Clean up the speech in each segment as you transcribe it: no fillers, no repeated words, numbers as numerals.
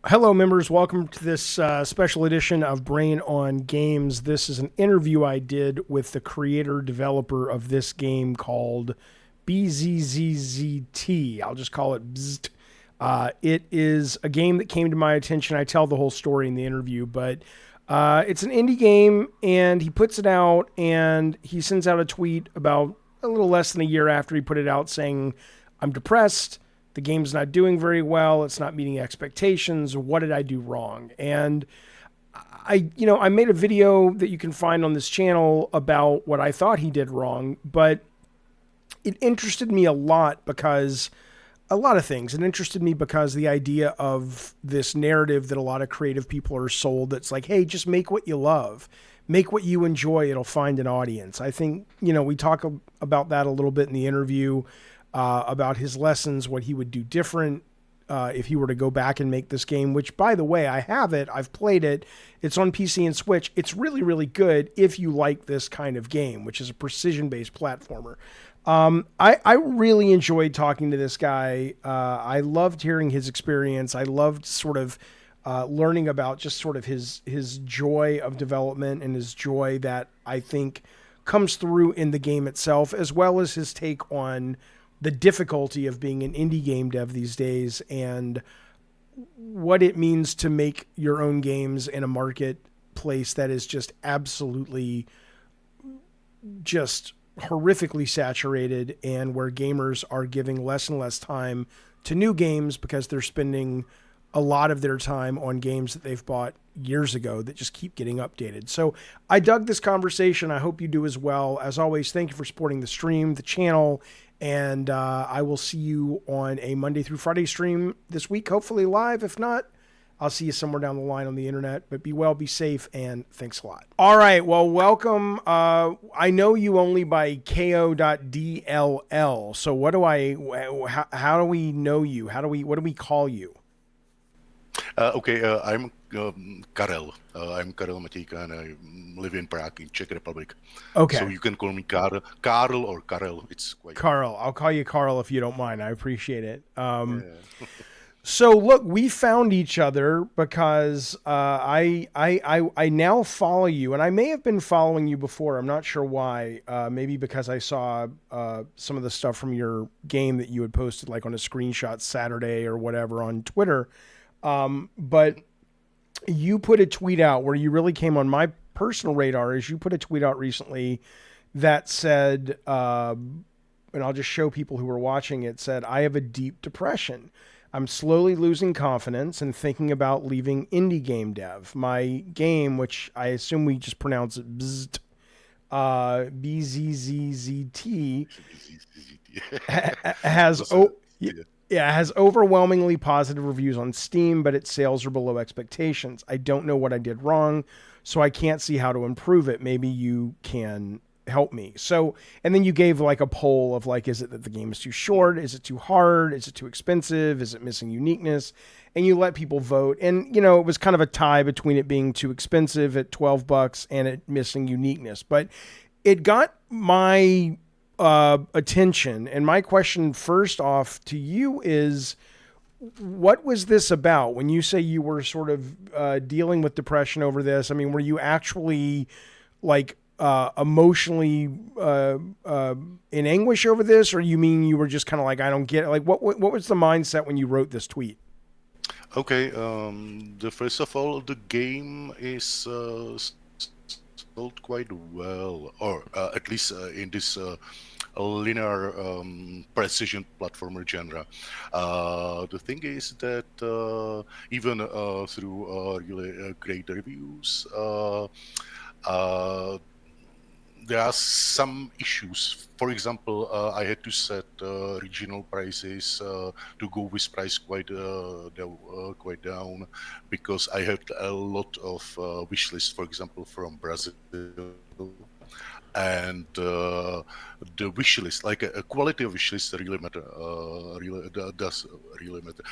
Hello, members. Welcome to this special edition of Brain on Games. This is an interview I did with the creator developer of this game called BZZZT. I'll just call it BZZT. It is a game that came to my attention. I tell the whole story in the interview, but it's an indie game, and he puts it out, and he sends out a tweet about a little less than a year after he put it out saying, I'm depressed. The game's not doing very well. It's not meeting expectations. What did I do wrong? And I made a video that you can find on this channel about what I thought he did wrong, but it interested me a lot because a lot of things. It interested me because the idea of this narrative that a lot of creative people are sold that's like, hey, just make what you love. Make what you enjoy. It'll find an audience. I think, we talk about that a little bit in the interview. About his lessons, what he would do different if he were to go back and make this game, which, by the way, I have it. I've played it. It's on PC and Switch. It's really, really good if you like this kind of game, which is a precision-based platformer. I really enjoyed talking to this guy. I loved hearing his experience. I loved sort of learning about just sort of his joy of development and his joy that I think comes through in the game itself, as well as his take on the difficulty of being an indie game dev these days and what it means to make your own games in a marketplace that is just absolutely just horrifically saturated, and where gamers are giving less and less time to new games because they're spending a lot of their time on games that they've bought years ago that just keep getting updated. So I dug this conversation. I hope you do as well. As always, thank you for supporting the stream, the channel, and I will see you on a Monday through Friday stream this week, hopefully live. If not, I'll see you somewhere down the line on the internet. But be well, be safe, and thanks a lot. All right, well, welcome. I know you only by ko.dll. So how do we know you? What do we call you? I'm Karel. I'm Karel Matějka, and I live in Prague, in Czech Republic. Okay. So you can call me Karel or Karel. It's quite Carl. I'll call you Carl if you don't mind. I appreciate it. Yeah. So look, we found each other because I now follow you, and I may have been following you before. I'm not sure why. Maybe because I saw some of the stuff from your game that you had posted, like on a screenshot Saturday or whatever on Twitter. But you put a tweet out where you really came on my personal radar. Is you put a tweet out recently that said, and I'll just show people who are watching it, said, I have a deep depression. I'm slowly losing confidence and thinking about leaving indie game dev. My game, which I assume we just pronounce it BZZT, BZZZT, has overwhelmingly positive reviews on Steam, but its sales are below expectations. I don't know what I did wrong, so I can't see how to improve it. Maybe you can help me. So, and then you gave like a poll of like, is it that the game is too short? Is it too hard? Is it too expensive? Is it missing uniqueness? And you let people vote. And, it was kind of a tie between it being too expensive at $12 and it missing uniqueness. But it got my attention. And my question first off to you is, what was this about? When you say you were sort of dealing with depression over this, I mean, were you actually like emotionally in anguish over this, or you mean you were just kind of like, I don't get it? Like, what was the mindset when you wrote this tweet? Okay. First of all, the game is sold quite well, or at least in this linear precision platformer genre. The thing is that even through really great reviews, there are some issues. For example, I had to set regional prices to go with price quite down, because I had a lot of wish lists, for example, from Brazil. And the wish list, like a quality of wish list, really matter. Does really matter.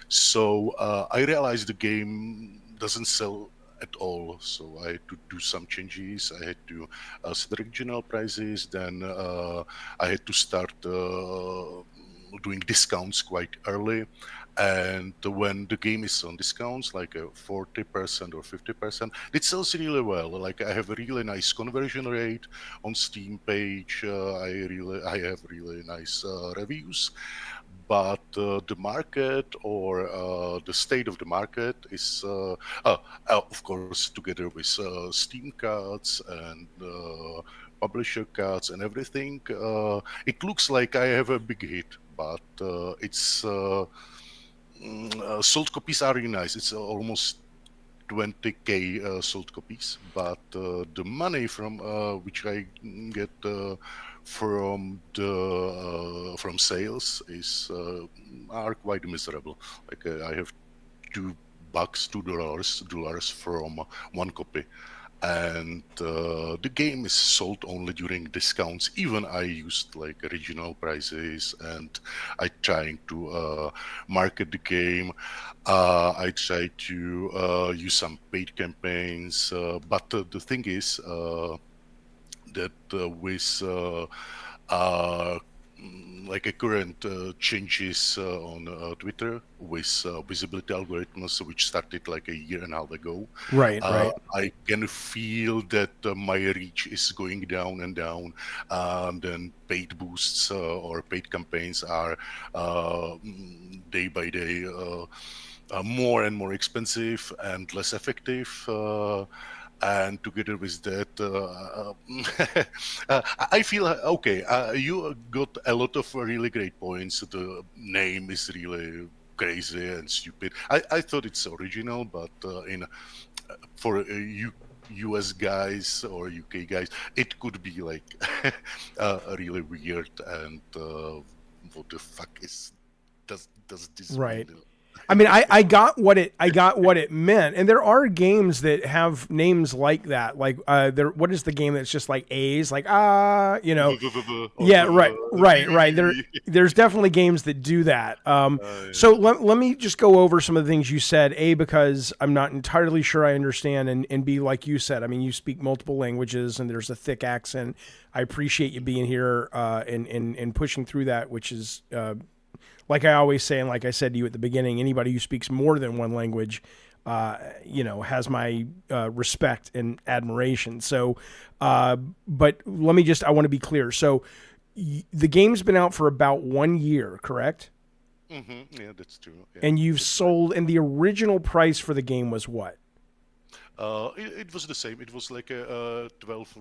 So I realized the game doesn't sell at all. So I had to do some changes. I had to set regional prices. Then I had to start doing discounts quite early. And when the game is on discounts, like 40% or 50%, it sells really well. Like I have a really nice conversion rate on Steam page. I have really nice reviews, but the market or the state of the market is, of course, together with Steam cards and publisher cards and everything, it looks like I have a big hit, but it's sold copies are really nice. It's almost 20K sold copies, but the money from which I get from sales is are quite miserable. Like I have $2 from one copy, and the game is sold only during discounts. Even I used like original prices, and I trying to market the game. I try to use some paid campaigns, but the thing is that with like a current changes on Twitter with visibility algorithms, which started like a year and a half ago. Right, right. I can feel that my reach is going down and down, and then paid boosts or paid campaigns are day by day more and more expensive and less effective. And together with that, I feel okay. You got a lot of really great points. The name is really crazy and stupid. I thought it's original, but in for US guys or UK guys, it could be like really weird. And what the fuck does this Right. mean? I mean, I got what it meant, and there are games that have names like that. Like, what is the game that's just like A's, like you know, Or yeah, right. VVVV. There's definitely games that do that. So Yeah. let me just go over some of the things you said. A, because I'm not entirely sure I understand, and B, like you said, I mean, you speak multiple languages, and there's a thick accent. I appreciate you being here and pushing through that, which is. Like I always say, and like I said to you at the beginning, anybody who speaks more than one language, has my respect and admiration. So, but let me I want to be clear. So, the game's been out for about 1 year, correct? Yeah, that's true. Yeah, And you've that's right. sold, and the original price for the game was what? It was the same. It was like a 12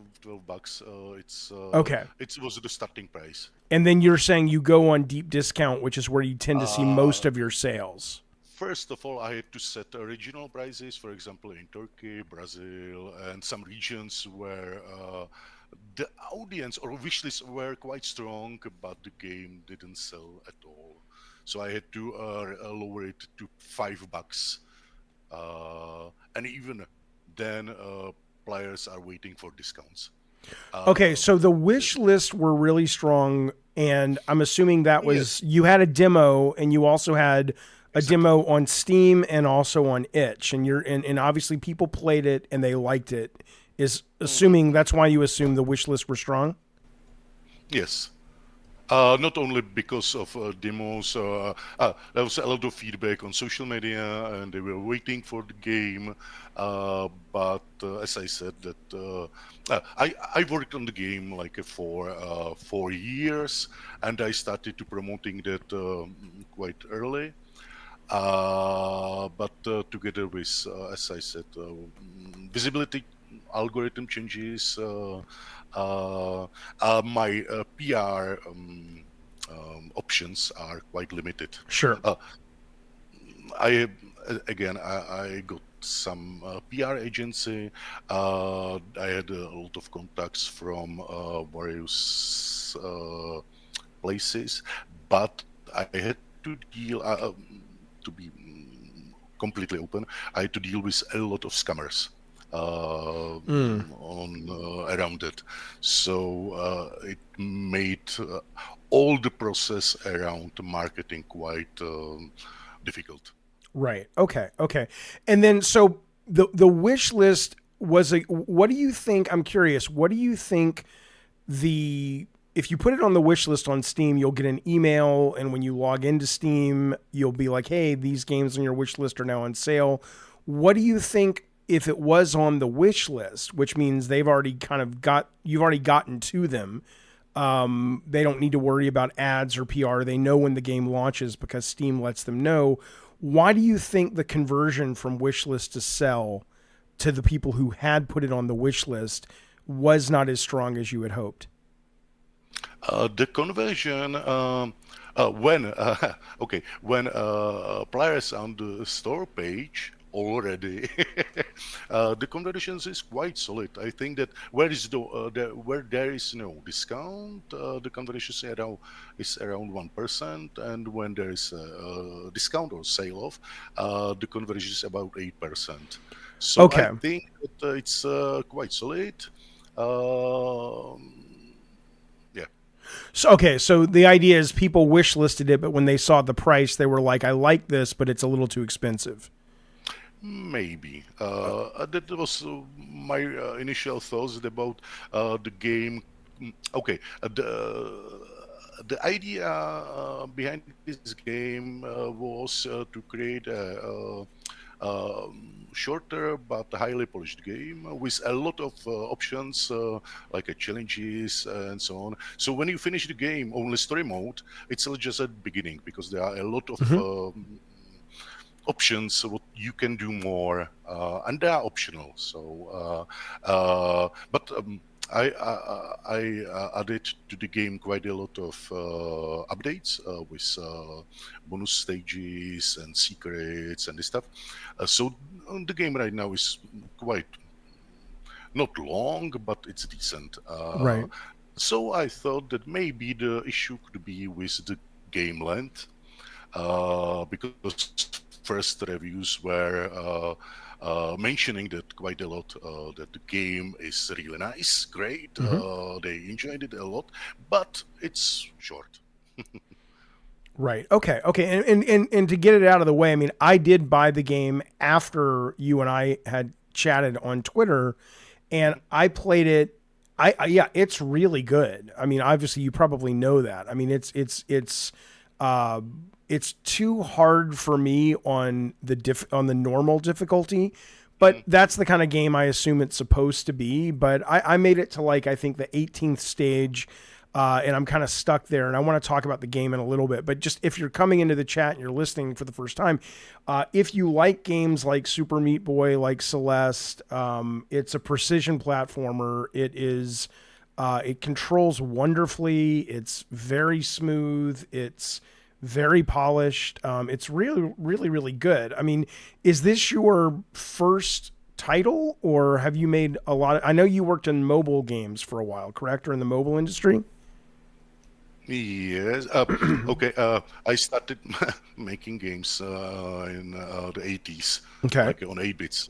bucks. Okay. It was the starting price. And then you're saying you go on deep discount, which is where you tend to see most Uh, of your sales. First of all, I had to set original prices. For example, in Turkey, Brazil, and some regions where the audience or wishlists were quite strong, but the game didn't sell at all. So I had to lower it to $5, and even then, players are waiting for discounts. Okay, Uh, so the wish list were really strong, and I'm assuming that was yes, you had a demo, and you also had a exactly. demo on Steam and also on Itch, and and obviously people played it and they liked it. Is Mhm. assuming that's why you assume the wish list were strong. Yes. Not only because of demos, there was a lot of feedback on social media, and they were waiting for the game. But as I said, that I worked on the game like for 4 years, and I started to promoting that quite early. But together with, as I said, visibility algorithm changes, my PR options are quite limited. Sure. Uh, I again, I got some PR agency. I had a lot of contacts from various places, but I had to deal to be completely open. I had to deal with a lot of scammers Mm. on around it. So it made all the process around marketing quite difficult. Right. Okay. Okay. And then so the wish list was a. What do you think? I'm curious. What do you think the if you put it on the wish list on Steam, you'll get an email, and when you log into Steam, you'll be like, "Hey, these games on your wish list are now on sale." What do you think if it was on the wish list, which means they've already you've already gotten to them? They don't need to worry about ads or PR. They know when the game launches because Steam lets them know. Why do you think the conversion from wish list to sell to the people who had put it on the wish list was not as strong as you had hoped? The conversion when when players on the store page already the conversions is quite solid. I think that where there is no discount, the conversion is around 1%, and when there is a discount or sale off, the conversion is about 8%. So I Okay. think that it's quite solid. Um, yeah. So the idea is people wish listed it, but when they saw the price, they were like, "I like this, but it's a little too expensive." Maybe. That was my initial thoughts about the game. Okay, the idea behind this game was to create a shorter but highly polished game with a lot of options like challenges and so on. So when you finish the game only story mode, it's just at the beginning because there are a lot of Mm-hmm. options what you can do more, and they are optional. So but I added to the game quite a lot of updates with bonus stages and secrets and this stuff. So the game right now is quite not long, but it's decent. Right. So I thought that maybe the issue could be with the game length, because first reviews were mentioning that quite a lot, that the game is really nice, great, Mm-hmm. they enjoyed it a lot, but it's short. Right. Okay. Okay. And to get it out of the way, I mean, I did buy the game after you and I had chatted on Twitter, and I played it. Yeah, it's really good. I mean, obviously, you probably know that. I mean, uh, it's too hard for me on on the normal difficulty, but Mhm. that's the kind of game I assume it's supposed to be. But I made it to like I think the 18th stage, and I'm kind of stuck there. And I want to talk about the game in a little bit. But just if you're coming into the chat and you're listening for the first time, if you like games like Super Meat Boy, like Celeste, it's a precision platformer. It is. It controls wonderfully. It's very smooth. It's very polished. It's really, really, really good. I mean, is this your first title, or have you made a lot of? I know you worked in mobile games for a while, correct, or in the mobile industry? Yes. Okay. I started making games in the 80s, Okay. like on 8 bits.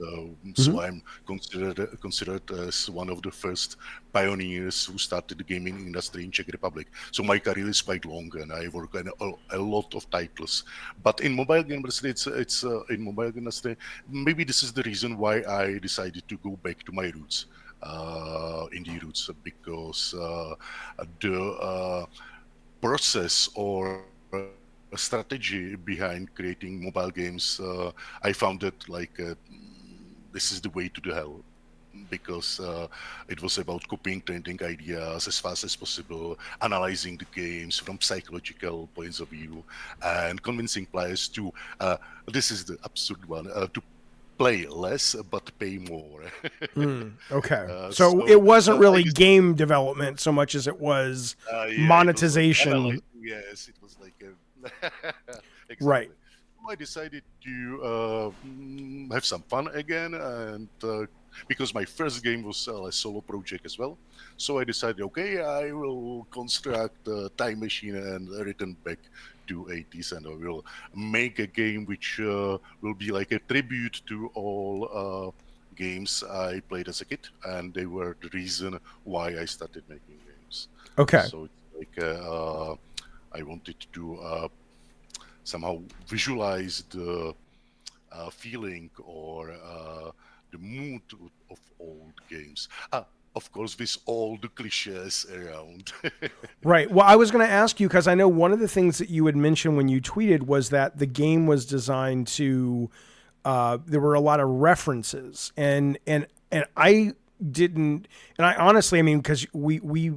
Hmm. So I'm considered as one of the first pioneers who started the gaming industry in Czech Republic. So my career is quite long, and I work on a lot of titles. But in mobile game industry, it's in mobile industry. Maybe this is the reason why I decided to go back to my roots, indie roots, because the process or a strategy behind creating mobile games, I found it like this is the way to the hell, because it was about copying trending ideas as fast as possible, analyzing the games from psychological points of view, and convincing players to this is the absurd one, to play less but pay more. Okay. So So it wasn't I really just game development so much as it was yeah, it was like monetization. analyzing. Yes, it was like Right. exactly. So I decided to have some fun again, and because my first game was a solo project as well, so I decided, okay, I will construct a time machine and return back to 80s, and I will make a game which will be like a tribute to all games I played as a kid, and they were the reason why I started making games. Okay. So it's like I wanted to somehow visualize the feeling or the mood of old games. of course, with all the cliches around. Right. Well, I was going to ask you because I know one of the things that you had mentioned when you tweeted was that the game was designed to. There were a lot of references, and I didn't. And I honestly, I mean, because we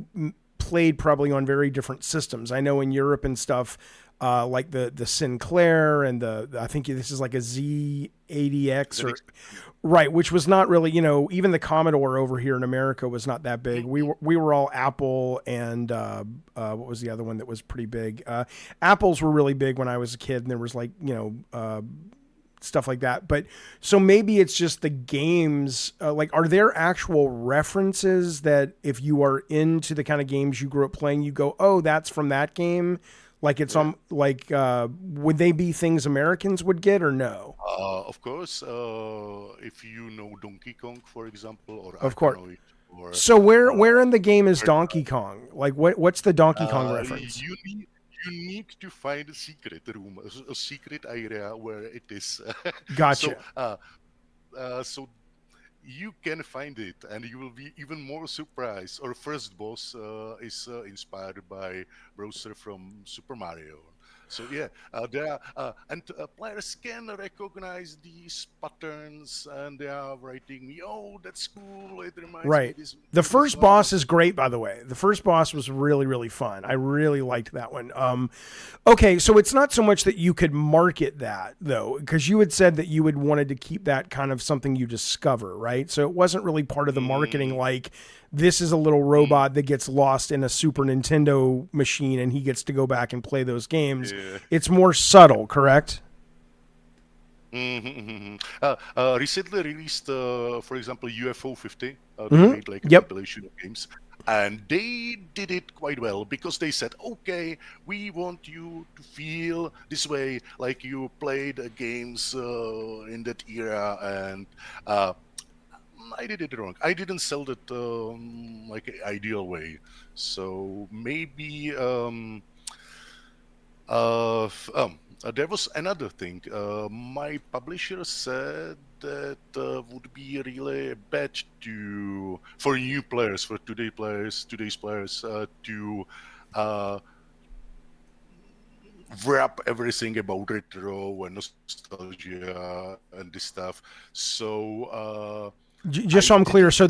played probably on very different systems. I know in Europe and stuff, like the Sinclair and I think this is like a Z80X or right, which was not really, even the Commodore over here in America was not that big. We were all Apple and what was the other one that was pretty big? Apples were really big when I was a kid, and there was like stuff like that. But so maybe it's just the games. Like, are there actual references that if you are into the kind of games you grew up playing, you go, oh, that's from that game? Like it's would they be things Americans would get or no? Of course, if you know Donkey Kong, for example, or Of course. Arkanoid, or So where in the game is Donkey Kong? Like what's the Donkey Kong reference? you need to find a secret room, a secret area where it is. Gotcha. So you can find it, and you will be even more surprised. Our first boss is inspired by Bowser from Super Mario. So yeah, there are, and players can recognize these patterns, and they are writing me, "Oh, that's cool. It reminds me Right. of this." The first boss is great, by the way. The first boss was really, really fun. I really liked that one. Okay, so it's not so much that you could market that, though, because you had said that you had wanted to keep that kind of something you discover, right? So it wasn't really part of the marketing, like, this is a little robot that gets lost in a Super Nintendo machine and he gets to go back and play those games. Yeah. It's more subtle, correct? Recently released, for example, UFO 50. They made like a compilation of games, and they did it quite well because they said, "Okay, we want you to feel this way, like you played games in that era." And I did it wrong. I didn't sell that like an ideal way. So maybe. There was another thing. My publisher said that would be really bad for new players, for today's players, to wrap everything about retro and nostalgia and this stuff. So. Just so I'm clear, so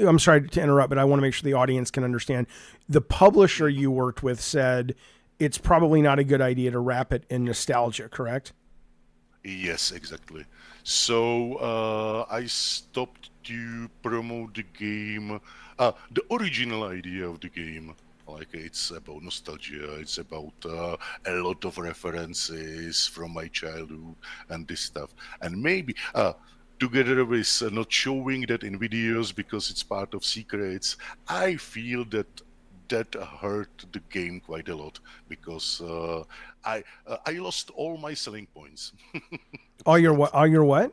I'm sorry to interrupt, but I want to make sure the audience can understand. The publisher you worked with said it's probably not a good idea to wrap it in nostalgia, correct? Yes, exactly. So I stopped to promote the game. The original idea of the game, like it's about nostalgia, it's about a lot of references from my childhood and this stuff. And maybe together with not showing that in videos because it's part of secrets, I feel that hurt the game quite a lot because I lost all my selling points. All your what? All your what?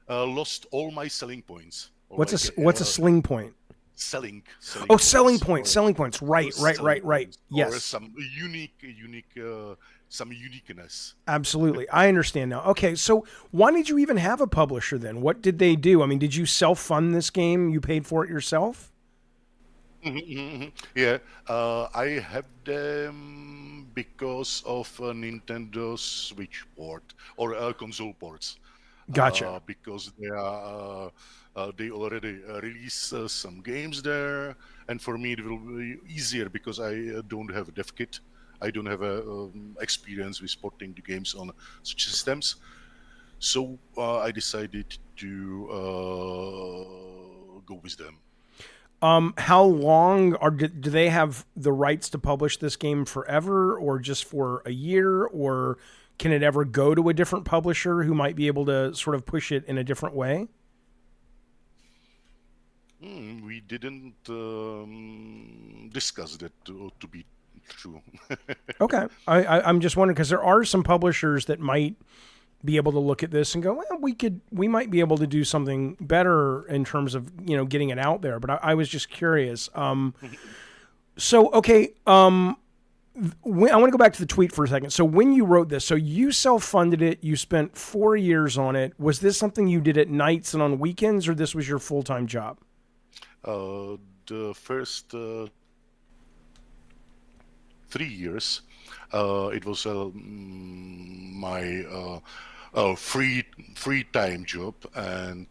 Lost all my selling points. What's a sling point? Selling. Oh, selling points. Selling points. Right. Yes. Or some some uniqueness. Absolutely. I understand now. Okay, so why did you even have a publisher then? What did they do? I mean, did you self-fund this game? You paid for it yourself? Yeah, I have them because of Nintendo Switch port or console ports. Gotcha. Because they already release some games there, and for me it will be easier because I don't have a dev kit. I don't have a experience with porting the games on such systems. So I decided to go with them. How long do they have the rights to publish this game forever, or just for a year, or can it ever go to a different publisher who might be able to sort of push it in a different way? We didn't discuss that to be true. Okay, I'm just wondering because there are some publishers that might be able to look at this and go, well, we might be able to do something better in terms of, getting it out there. But I was just curious. So, okay. I want to go back to the tweet for a second. So when you wrote this, so you self-funded it, you spent 4 years on it. Was this something you did at nights and on weekends, or this was your full-time job? The first 3 years, it was my free time job, and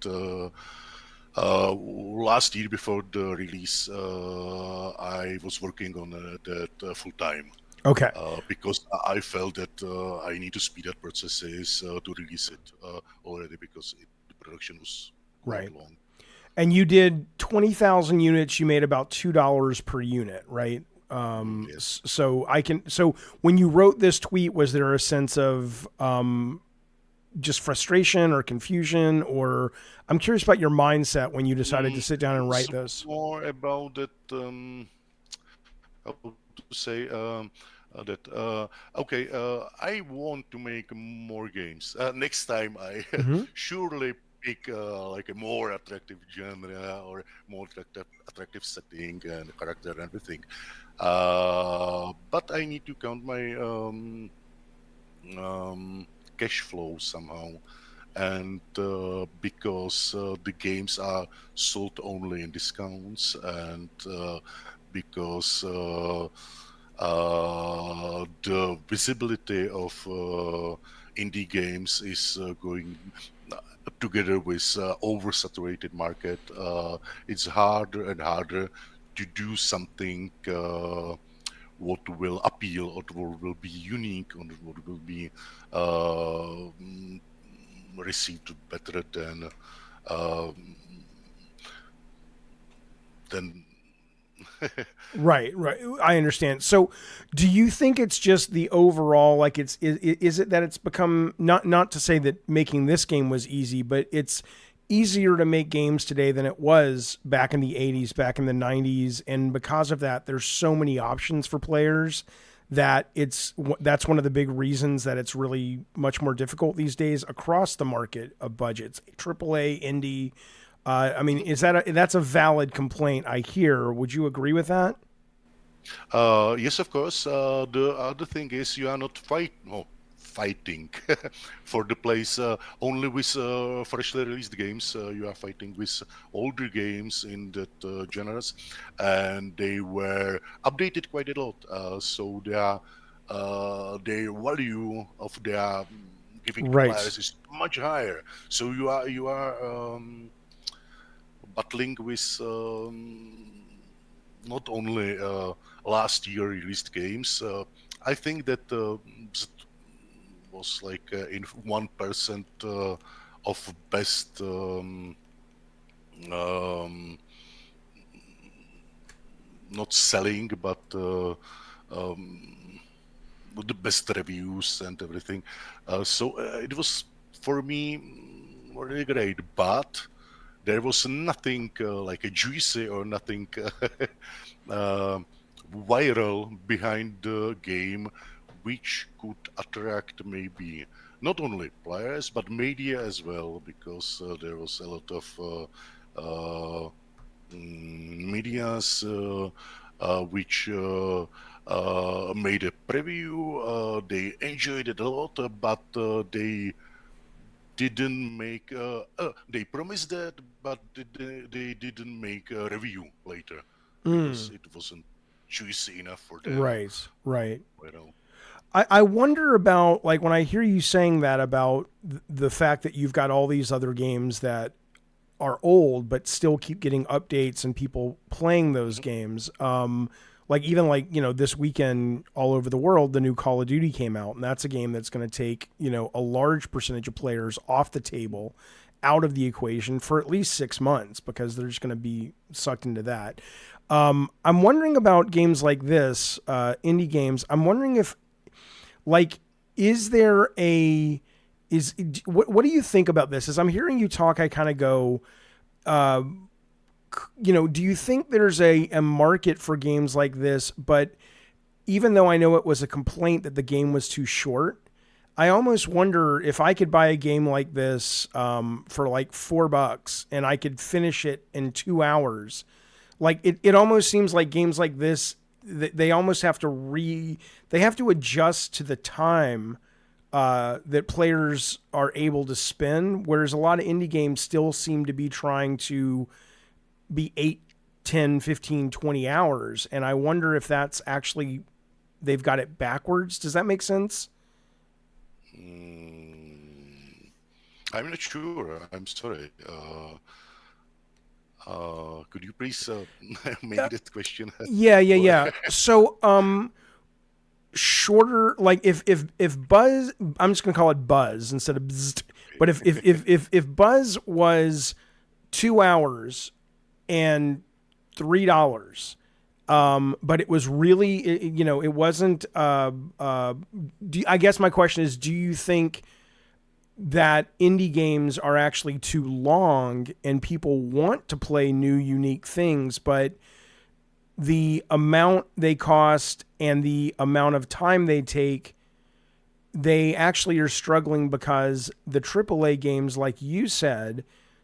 last year before the release, I was working on that full time. Okay. Because I felt that I need to speed up processes to release it already because the production was quite Right. long. And you did 20,000 units. You made about $2 per unit, right? Yes. So when you wrote this tweet, was there a sense of just frustration or confusion, or I'm curious about your mindset when you decided to sit down and It's write this? more about that. How to say that? Okay, I want to make more games. Next time, I Mm-hmm. surely pick like a more attractive genre or more attractive setting and character and everything. But I need to count my um, cash flow somehow, and because the games are sold only in discounts, and because the visibility of indie games is going together with oversaturated market, it's harder and harder to do something what will appeal or what will be unique or what will be uh, received better um, than Right, right. I understand. So, do you think it's just the overall, like is it that it's become, not to say that making this game was easy, but it's easier to make games today than it was back in the 80s, back in the 90s, and because of that there's so many options for players that that's one of the big reasons that it's really much more difficult these days across the market of budgets, AAA, indie. I mean, that's a valid complaint I hear. Would you agree with that? Yes, of course. The other thing is you are not fighting for the place only with freshly released games. You are fighting with older games in that genres, and they were updated quite a lot. So their value of their giving to Right. players is much higher. So you are battling with not only last year released games. I think that was like in 1% of best um, not selling, but um, the best reviews and everything. So it was for me really great, but there was nothing like a juicy or nothing uh, viral behind the game which could attract maybe not only players but media as well, because there was a lot of medias which made a preview. They enjoyed it a lot, but didn't make. They promised that, but they didn't make a review later because Mm, it wasn't juicy enough for them. right. Right. You know. I wonder about, like, when I hear you saying that about the fact that you've got all these other games that are old but still keep getting updates and people playing those Mhm. games. Like even like, this weekend all over the world, the new Call of Duty came out, and that's a game that's going to take, a large percentage of players off the table, out of the equation for at least 6 months because they're just going to be sucked into that. I'm wondering about games like this, indie games. I'm wondering if, like, is there a is what do you think about this? As I'm hearing you talk, I kind of go, do you think there's a market for games like this? But even though I know it was a complaint that the game was too short, I almost wonder if I could buy a game like this for like $4 and I could finish it in 2 hours. Like it almost seems like games like this, they almost have to they have to adjust to the time that players are able to spend, whereas a lot of indie games still seem to be trying to be 10, 15, 20 hours. And I wonder if that's actually, they've got it backwards. Does that make sense? Mm, I'm not sure. I'm sorry. Could you please make Yeah. that question? Or Yeah. So, shorter, like if Buzz, I'm just gonna call it Buzz instead of Bzzzt, but if Buzz was 2 hours and $3, but it was really, it wasn't. I guess my question is, do you think that indie games are actually too long and people want to play new, unique things, but the amount they cost and the amount of time they take, they actually are struggling because the AAA games, like you said,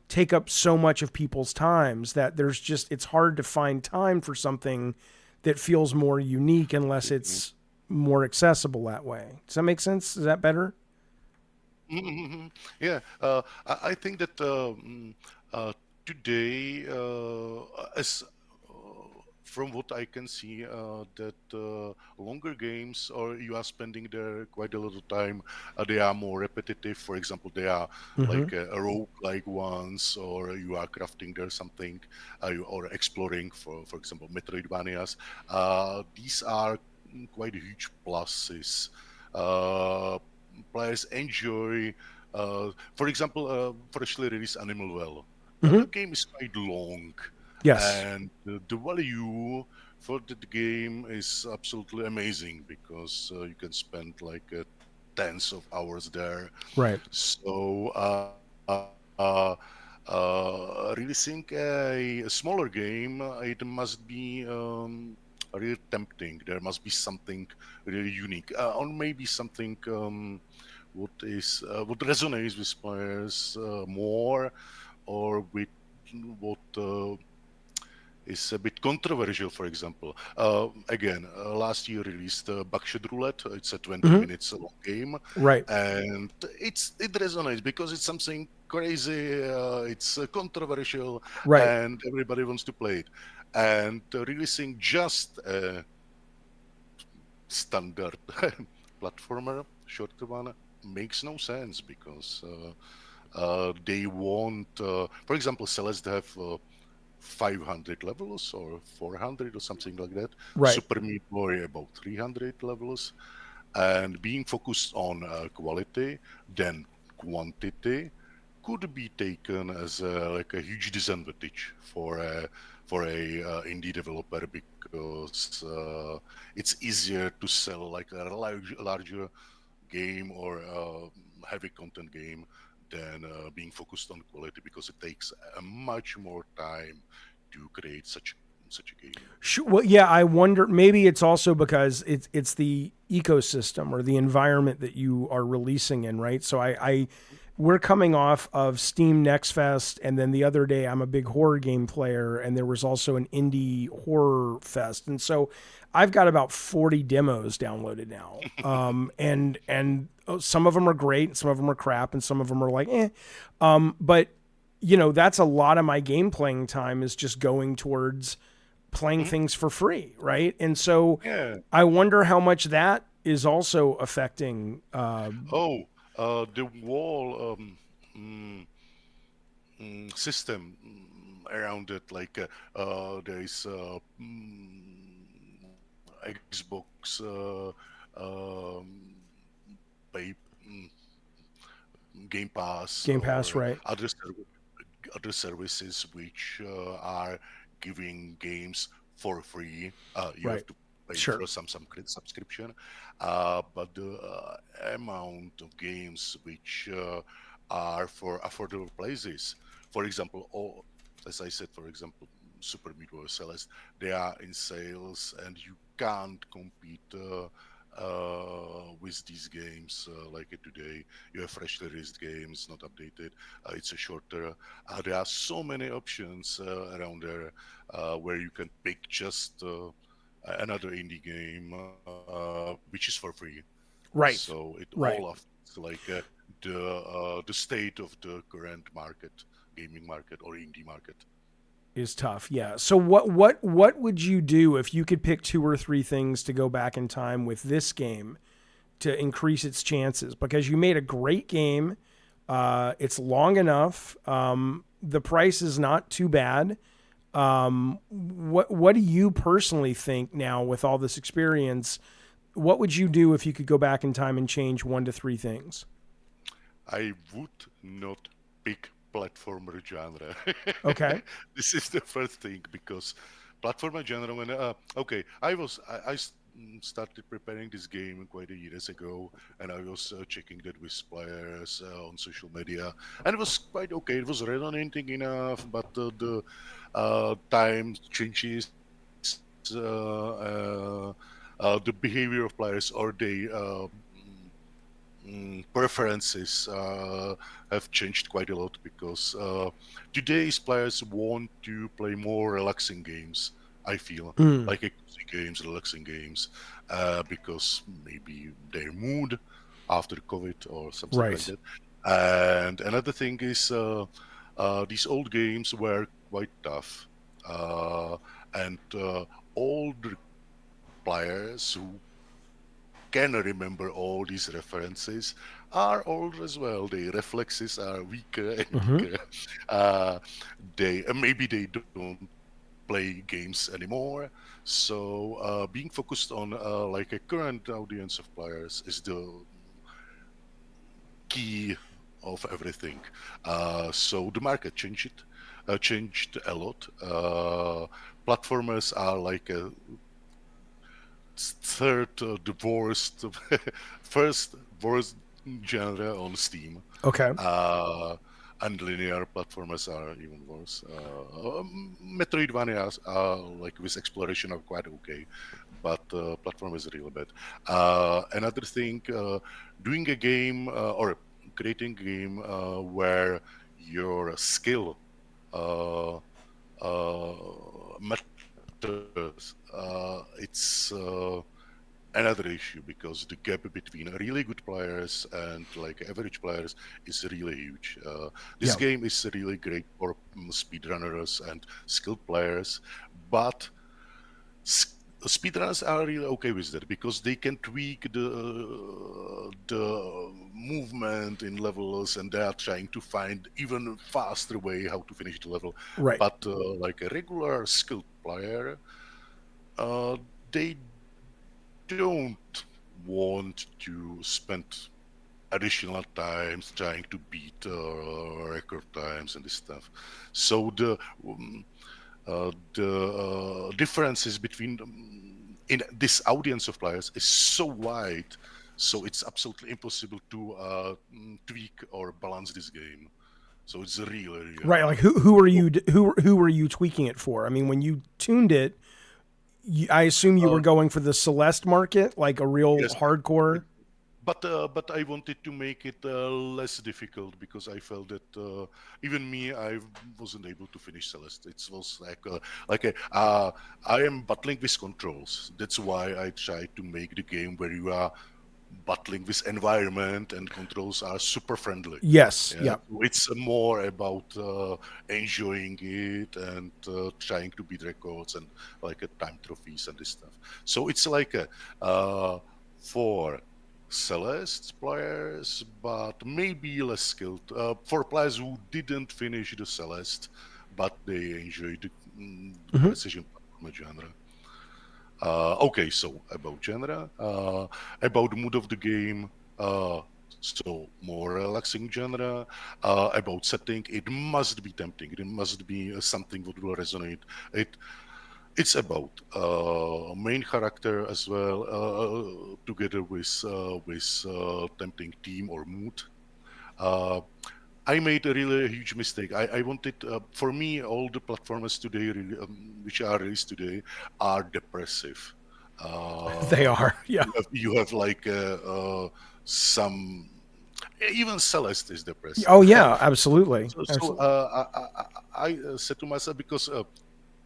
take up so much of people's times that it's hard to find time for something that feels more unique unless it's more accessible that way. Does that make sense? Is that better? yeah, I think that today, as from what I can see, that longer games, or you are spending there quite a lot of time, they are more repetitive. For example, they are Mm-hmm. like a rogue-like ones, or you are crafting there something, or exploring, for example, Metroidvanias. These are quite huge pluses. Uh, Players enjoy. For example, freshly released Animal Well. Mm-hmm. The game is quite long, Yes. and the value for that game is absolutely amazing because you can spend like tens of hours there. Right. So releasing a smaller game, it must be really tempting. There must be something really unique, or maybe something what resonates with players more, or with what is a bit controversial. For example, again, last year released Buckshot Roulette. It's a 20 Mm-hmm. minutes long game, Right. and it resonates because it's something crazy. It's controversial, Right. and everybody wants to play it. And releasing just a standard platformer, shorter one, makes no sense because they want, for example, Celeste have 500 levels or 400 or something like that. Right. Super Meat Boy about 300 levels, and being focused on quality than quantity could be taken as like a huge disadvantage for a indie developer because it's easier to sell like a larger game or heavy content game than being focused on quality because it takes a much more time to create such a game. Sure. Well, yeah, I wonder. Maybe it's also because it's the ecosystem or the environment that you are releasing in, right? So we're coming off of Steam Next Fest, and then the other day I'm a big horror game player, and there was also an indie horror fest, and so I've got about 40 demos downloaded now, and some of them are great, some of them are crap, and some of them are like eh, but that's a lot of my game playing time is just going towards playing Mhm. things for free, right? And so Yeah. I wonder how much that is also affecting. Oh, the wall mm, system around it, like there is Xbox um, pay, mm, Game Pass Game Pass, or right? other services which are giving games for free. You Right. have to pay Sure. for some subscription, but the amount of games which are for affordable places, for example, all as I said, for example, Super Meat Boy Celeste, they are in sales, and you can't compete. With these games like today, you have freshly released games, not updated. It's a shorter. There are so many options around there where you can pick just another indie game which is for free. Right. So it all Right. of it's like the state of the current market, gaming market or indie market. is tough. Yeah. So what would you do if you could pick two or three things to go back in time with this game to increase its chances? Because you made a great game. It's long enough. The price is not too bad. What do you personally think now with all this experience? What would you do if you could go back in time and change one to three things? I would not pick platformer genre. Okay. This is the first thing because platformer genre. When okay, started preparing this game quite a years ago, and I was checking that with players on social media, and it was quite okay. It was resonating enough, but the time changes, the behavior of players, or they preferences have changed quite a lot because today's players want to play more relaxing games. I feel Mm, like cozy games, relaxing games, because maybe their mood after COVID or something like right. that. And another thing is these old games were quite tough, and older players who can remember all these references are old as well. Their reflexes are weaker and Hmm. weaker. Uh, they maybe they don't play games anymore. So being focused on like a current audience of players is the key of everything. So the market changed a lot. Platformers are like a third the worst, first worst genre on Steam. Okay. Uh, and linear platformers are even worse. Metroidvanias are like with exploration are quite okay, but platform is really bad. Another thing, doing a game or creating a game where your skill uh, matters. It's another issue because the gap between really good players and like average players is really huge. This Yeah. game is really great for speedrunners and skilled players, but speedrunners are really okay with that because they can tweak the movement in levels and they are trying to find even faster way how to finish the level. Right. But like a regular skilled player, uh, they don't want to spend additional times trying to beat record times and this stuff. So the differences between in this audience of players is so wide, so it's absolutely impossible to tweak or balance this game. So it's really, really Right. Like hard. who are you who were you tweaking it for? I mean, when you tuned it, I assume you Uh, were going for the Celeste market, like a real yes, hardcore. but I wanted to make it less difficult because I felt that even me, I wasn't able to finish Celeste. It was like I am battling with controls. That's why I tried to make the game where you are battling with environment and controls are super friendly. Yes. Yeah, Yeah. so it's more about enjoying it and trying to beat records and like time trophies and this stuff. So it's like a for Celeste players, but maybe less skilled. For players who didn't finish the Celeste, but they enjoyed the Hmm. precision platformer genre. Okay, so about genre, about the mood of the game, so more relaxing genre, about setting, it must be tempting. It must be something that will resonate. It it's about main character as well, together with tempting theme or mood. Uh, I made a really huge mistake. I wanted, for me, all the platformers today, really, which are released today, are depressive. They Uh, are. Yeah. you have like some, even Celeste is Oh depressive. yeah. Absolutely. So Absolutely. I said to myself because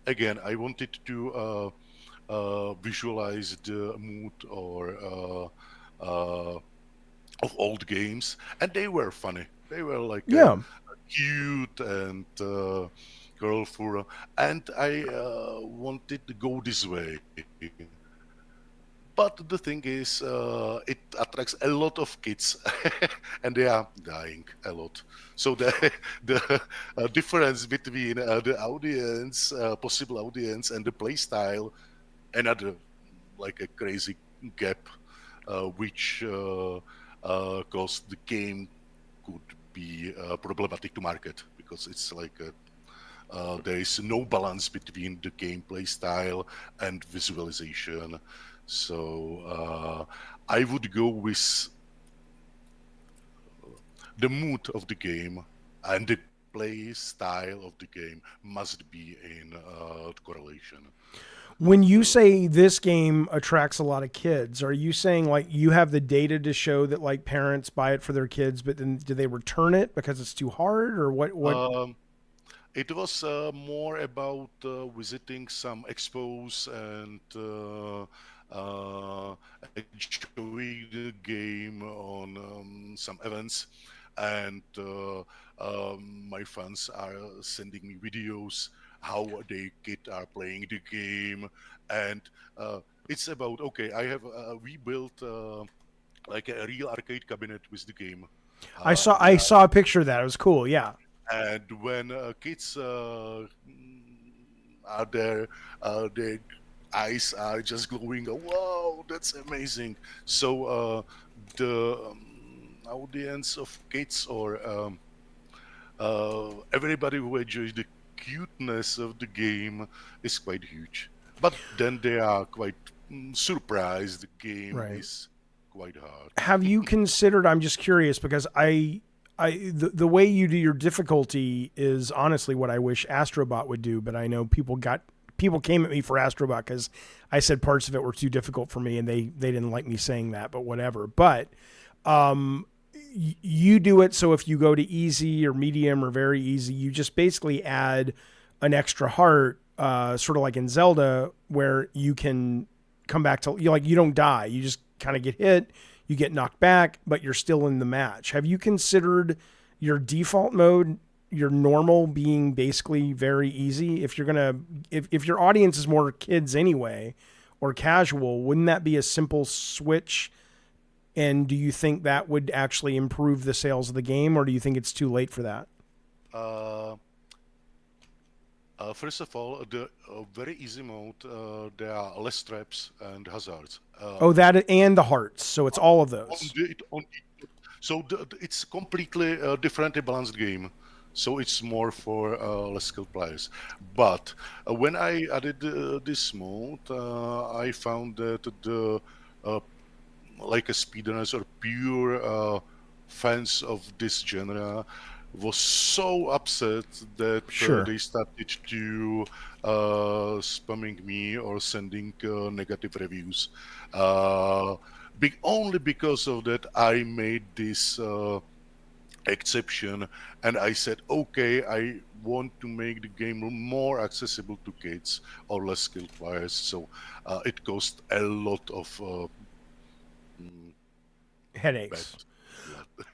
again I wanted to visualize the mood or of old games, and they were funny. They were like Yeah. cute and colorful, and I wanted to go this way. But the thing is, it attracts a lot of kids, and they are dying a lot. So the difference between the audience, possible audience, and the play style, another like a crazy gap, which caused the game could be problematic to market because it's like there is no balance between the gameplay style and visualization. So I would go with the mood of the game and the play style of the game must be in correlation. When you say this game attracts a lot of kids, are you saying like you have the data to show that like parents buy it for their kids, but then do they return it because it's too hard or what? Um, it was more about visiting some expos and enjoying the game on some events. And my fans are sending me videos how they kid are playing the game, and it's about okay. I have we built like a real arcade cabinet with the game. I saw Yeah, I saw a picture of that. It was cool. Yeah. and when kids are there, their eyes are just glowing. Wow, that's amazing! So the audience of kids or everybody who enjoys the cuteness of the game is quite huge. But then they are quite surprised. The game Right. is quite hard. Have you considered? I'm just curious because the way you do your difficulty is honestly what I wish Astrobot would do, but I know people came at me for Astrobot because I said parts of it were too difficult for me, and they didn't like me saying that. But whatever. But you do it so if you go to easy or medium or very easy, you just basically add an extra heart, sort of like in Zelda, where you can come back to you don't die. You just kind of get hit, you get knocked back, but you're still in the match. Have you considered your default mode, your normal being basically very easy? If you're gonna if your audience is more kids anyway or casual, wouldn't that be a simple switch? And do you think that would actually improve the sales of the game, or do you think it's too late for that? Uh, First of all, the very easy mode, there are less traps and hazards. Oh, that and the hearts. So it's all of On those. so it's completely differently balanced game. So it's more for less skilled players. But when I added this mode, I found that the uh, like a speedrunners or pure fans of this genre was so upset that Sure. they started to spamming me or sending negative reviews. Only because of that, I made this exception, and I said, okay, I want to make the game more accessible to kids or less skilled players. So it cost a lot of mm, bad Headaches. blood.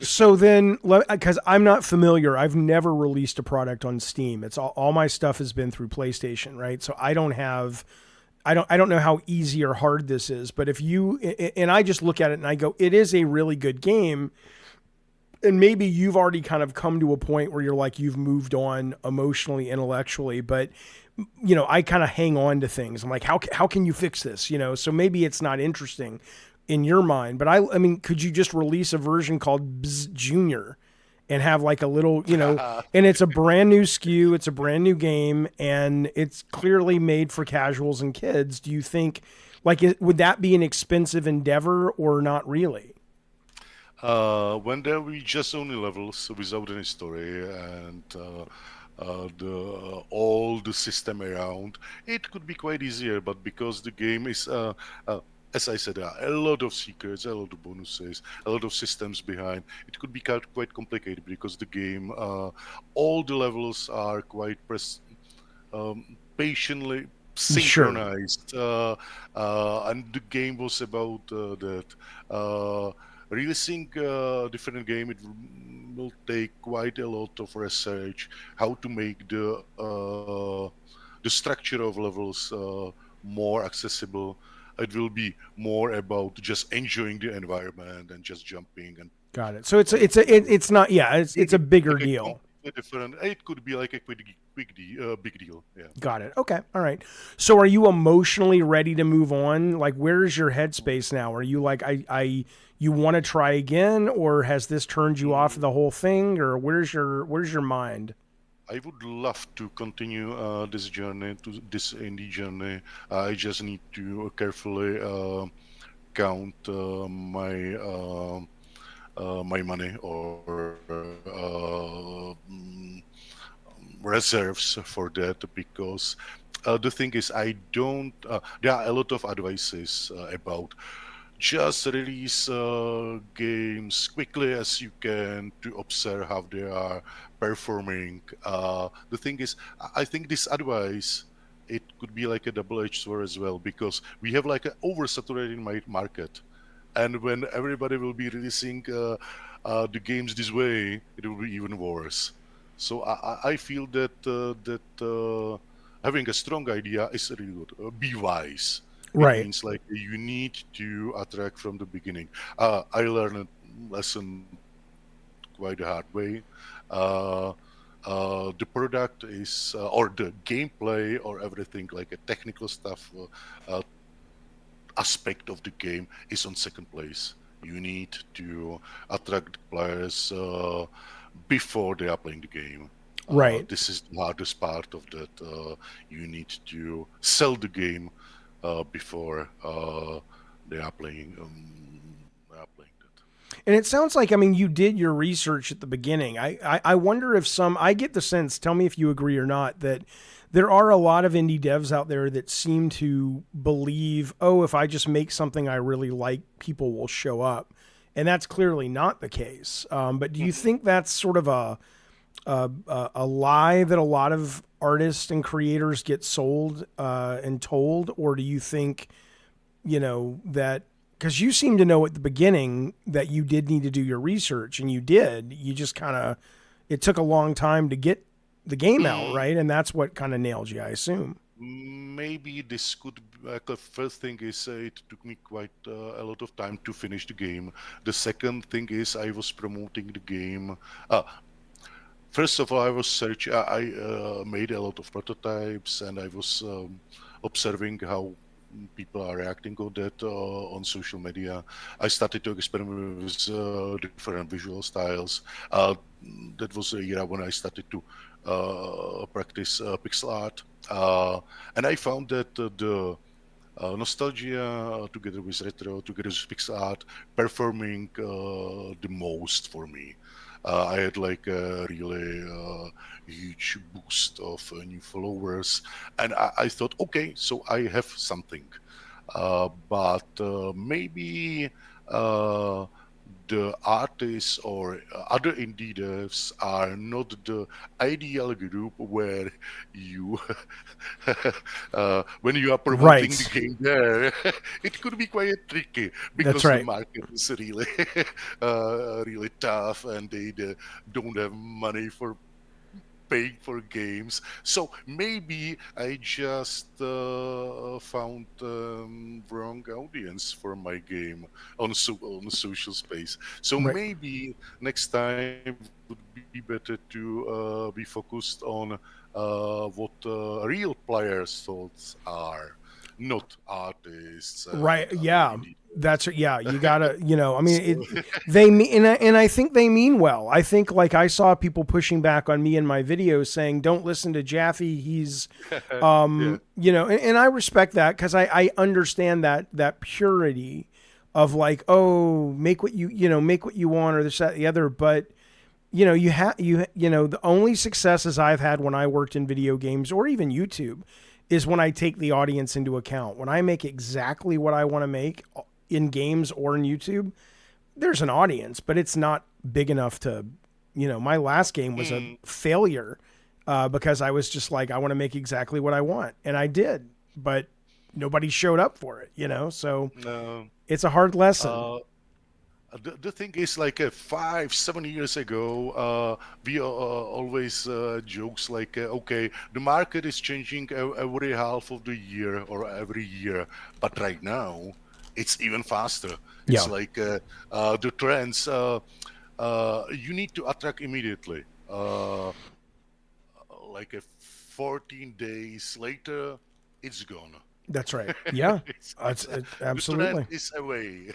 So then, because I'm not familiar, I've never released a product on Steam. It's all my stuff has been through PlayStation, right? So I don't know how easy or hard this is, but if you and I just look at it and I go, it is a really good game. And maybe you've already kind of come to a point where you're like you've moved on emotionally, intellectually, but I kind of hang on to things. I'm like, how can you fix this? So maybe it's not interesting in your mind, but I mean, could you just release a version called Bzz Junior and have like a little, and it's a brand new SKU, it's a brand new game, and it's clearly made for casuals and kids. Do you think, like, would that be an expensive endeavor or not really? When there were just only levels without any story and the all the system around, it could be quite easier. But because the game is, as I said, there are a lot of secrets, a lot of bonuses, a lot of systems behind. It could be quite complicated because the game, all the levels are quite patiently Sure. synchronized, and the game was about that. releasing a different game, it will take quite a lot of research how to make the structure of levels more accessible. It will be more about just enjoying the environment and just jumping and Got it. So playing. it's not, yeah, it's a Maybe bigger like a deal. completely different. It could be like a big deal. Yeah. Got it. Okay. All right. So are you emotionally ready to move on? Like, where's your headspace now? Are you like, you want to try again, or has this turned you off Mm, the whole thing, or where's your mind? I would love to continue this journey, to this indie journey. I just need to carefully count my money or reserves for that, because the thing is, I don't. There are a lot of advices about just release games quickly as you can to observe how they are performing. The thing is, I think this advice, it could be like a double-edged sword as well, because we have like an oversaturated market, and when everybody will be releasing the games this way, it will be even worse. So I feel that having a strong idea is really good. Be wise. It Right. means like you need to attract from the beginning. I learned a lesson quite a hard way. Uh, the product is, or the gameplay, or everything like a technical stuff aspect of the game is on second place. You need to attract players before they are playing the game. Right. This is the hardest part of that. You need to sell the game before they are playing. They are playing that. And it sounds like, I mean, you did your research at the beginning. I wonder if I get the sense, tell me if you agree or not, that there are a lot of indie devs out there that seem to believe, oh, if I just make something I really like, people will show up. And that's clearly not the case. But do you Mhm. think that's sort of a lie that a lot of artists and creators get sold and told? Or do you think, that because you seem to know at the beginning that you did need to do your research and you did, you just kind of, it took a long time to get the game out, Mm, right? And that's what kind of nailed you, I assume. maybe this could be, like, the first thing is it took me quite a lot of time to finish the game. The second thing is I was promoting the game. Uh, First of all, I was search. I made a lot of prototypes, and I was observing how people are reacting on that on social media. I started to experiment with different visual styles. That was a year when I started to practice pixel art, and I found that nostalgia together with retro, together with pixel art, performing the most for me. I had like a really huge boost of new followers, and I thought, okay, so I have something. But maybe uh, the artists or other indie devs are not the ideal group where you, when you are promoting the Right. game there, it could be quite tricky That's because the right. market is really, really tough, and they don't have money for paying for games. So maybe I just found wrong audience for my game on the social space. So Right. maybe next time would be better to be focused on what real players' thoughts are, not artists and Right. other Yeah. indie That's devs. yeah. You gotta, I mean, So they mean, and I think they mean well. I think like I saw people pushing back on me in my videos saying, "Don't listen to Jaffe. He's, yeah. and I respect that because I understand that purity of like, oh, make what make what you want or this that the other. But the only successes I've had when I worked in video games or even YouTube is when I take the audience into account. When I make exactly what I want to make in games or in YouTube, there's an audience, but it's not big enough to, my last game was a Mm, failure because I was just like, I want to make exactly what I want. And I did, but nobody showed up for it, so no. it's a hard lesson. Uh, The thing is, like 5, 7 years ago, we always jokes like, okay, the market is changing every half of the year or every year, but right now it's even faster. It's Yeah, like the trends. You need to attract immediately. Like 14 days later, it's gone. that's right. Yeah, The trend absolutely. is away.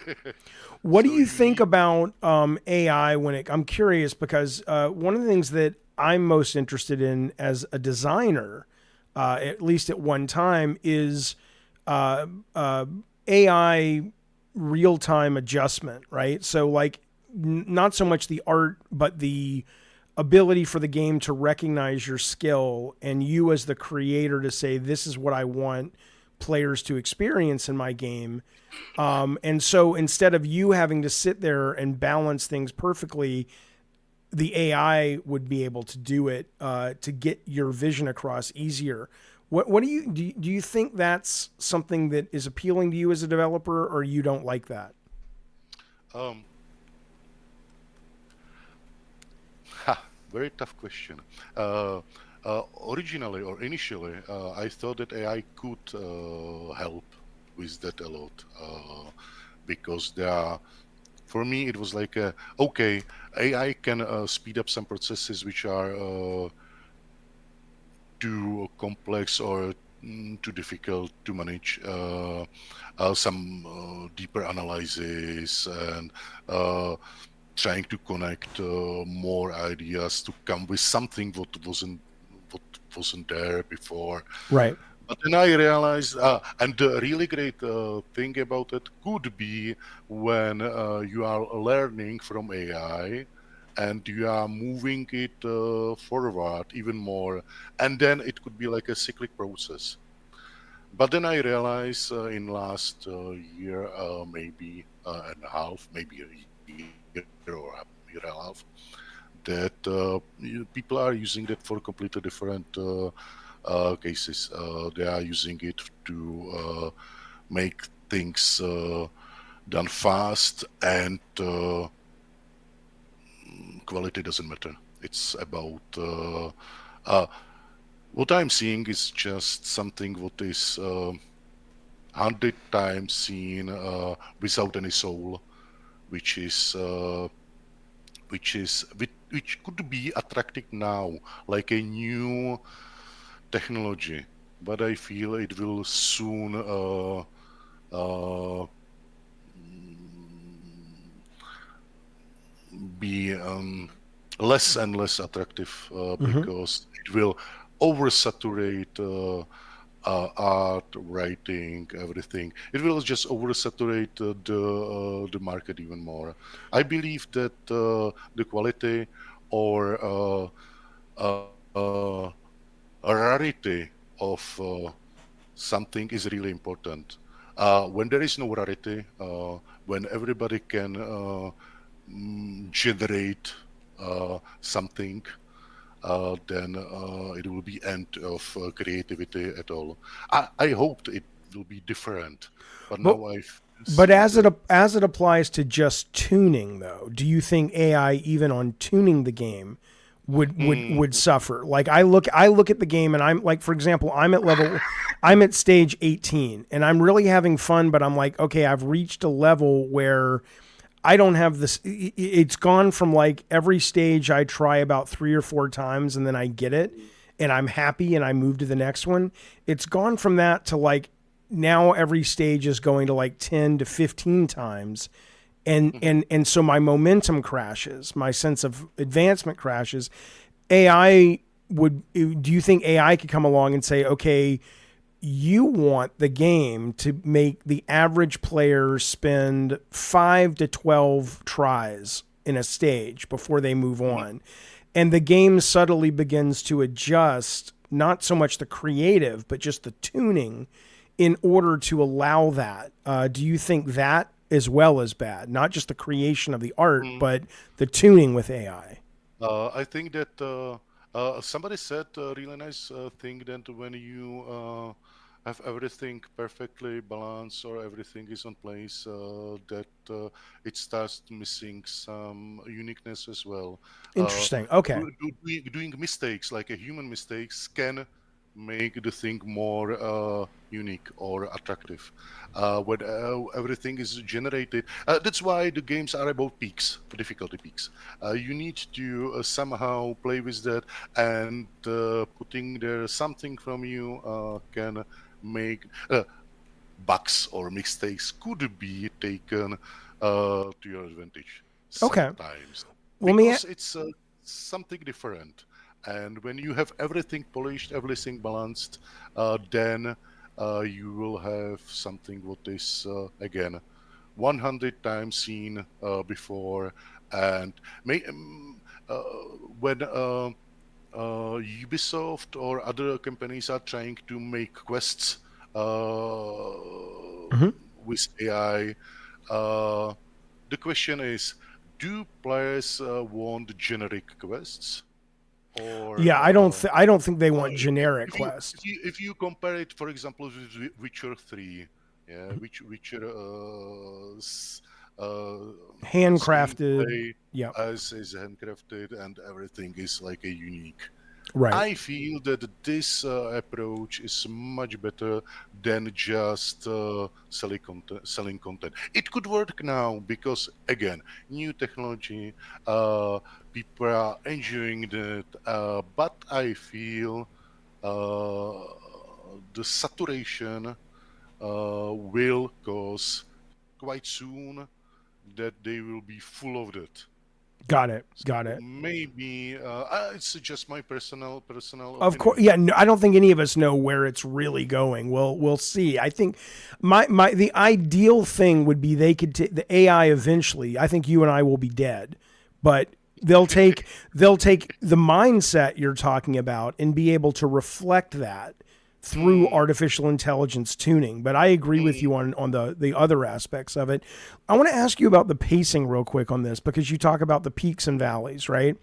What do So you you think need. about AI when it? I'm curious because one of the things that I'm most interested in as a designer, at least at one time, is uh, uh, AI real time adjustment. Right. So like not so much the art, but the ability for the game to recognize your skill and you as the creator to say this is what I want players to experience in my game. And so instead of you having to sit there and balance things perfectly, the AI would be able to do it to get your vision across easier. What do you think that's something that is appealing to you as a developer, or you don't like that? Um, Very tough question. Uh, Originally or initially, I thought that AI could help with that a lot because there are, for me, it was like, okay, AI can speed up some processes which are too complex or too difficult to manage. Some deeper analysis and uh, trying to connect more ideas to come with something what wasn't there before. Right. But then I realized, and the really great thing about it could be when you are learning from AI and you are moving it forward even more, and then it could be like a cyclic process. But then I realized in last year, maybe and a half, maybe a year or a year and a half, that people are using that for completely different cases. They are using it to make things done fast, and quality doesn't matter. It's about what I'm seeing is just something what is 100 times seen without any soul, which is which could be attractive now, like a new technology, but I feel it will soon uh, be less and less attractive Mm-hmm. because it will oversaturate art, writing, everything. It will just oversaturate the market even more. I believe that the quality or uh, rarity of something is really important. When there is no rarity, when everybody can generate something, then it will be end of creativity at all. I hoped it will be different, but But now I but see that. as it applies to just tuning, though, do you think AI even on tuning the game Mm, would suffer? Like I look at the game and I'm like, for example, I'm at stage 18 and I'm really having fun, but I'm like, okay, I've reached a level where I don't have this. It's gone from like every stage I try about 3 or 4 times and then I get it and I'm happy and I move to the next one. It's gone from that to like now every stage is going to like 10 to 15 times. And, mhm. and, and so my momentum crashes, my sense of advancement crashes. AI do you think AI could come along and say, okay, you want the game to make the average player spend 5 to 12 tries in a stage before they move Mhm. on. And the game subtly begins to adjust not so much the creative, but just the tuning in order to allow that. Do you think that as well is bad? Not just the creation of the art, Mm. but the tuning with AI. I think that somebody said a really nice thing that when you have everything perfectly balanced or everything is on place, that it starts missing some uniqueness as well. Uh, Interesting. Okay. doing mistakes, like a human mistakes, can make the thing more unique or attractive. When everything is generated, that's why the games are about peaks, difficulty peaks. You need to somehow play with that, and putting there something from you can make bugs or mistakes could be taken to your advantage Okay. sometimes, Let me. because it's something different. And when you have everything polished, everything balanced, then you will have something what is again 100 times seen before. And may, uh, when Ubisoft or other companies are trying to make quests Mhm. with AI. Uh, the question is, do players want generic quests, or Yeah, I don't think they want generic if you quests. if you compare it, for example, with Witcher 3, yeah, Witcher uh, Handcrafted. screenplay Yeah. as is handcrafted and everything is like a unique. Right. I feel that this approach is much better than just selling content. It could work now because, again, new technology, uh, people are enjoying it, but I feel the saturation will cause quite soon that they will be full of that. Got it. Got So it. maybe it's just my personal Of course, opinion. yeah. No, I don't think any of us know where it's really going. We'll see. I think my the ideal thing would be they could the AI eventually. I think you and I will be dead, but they'll take the mindset you're talking about and be able to reflect that through Mm, artificial intelligence tuning. But I agree with mm, you on the other aspects of it. I want to ask you about the pacing real quick on this because you talk about the peaks and valleys, right?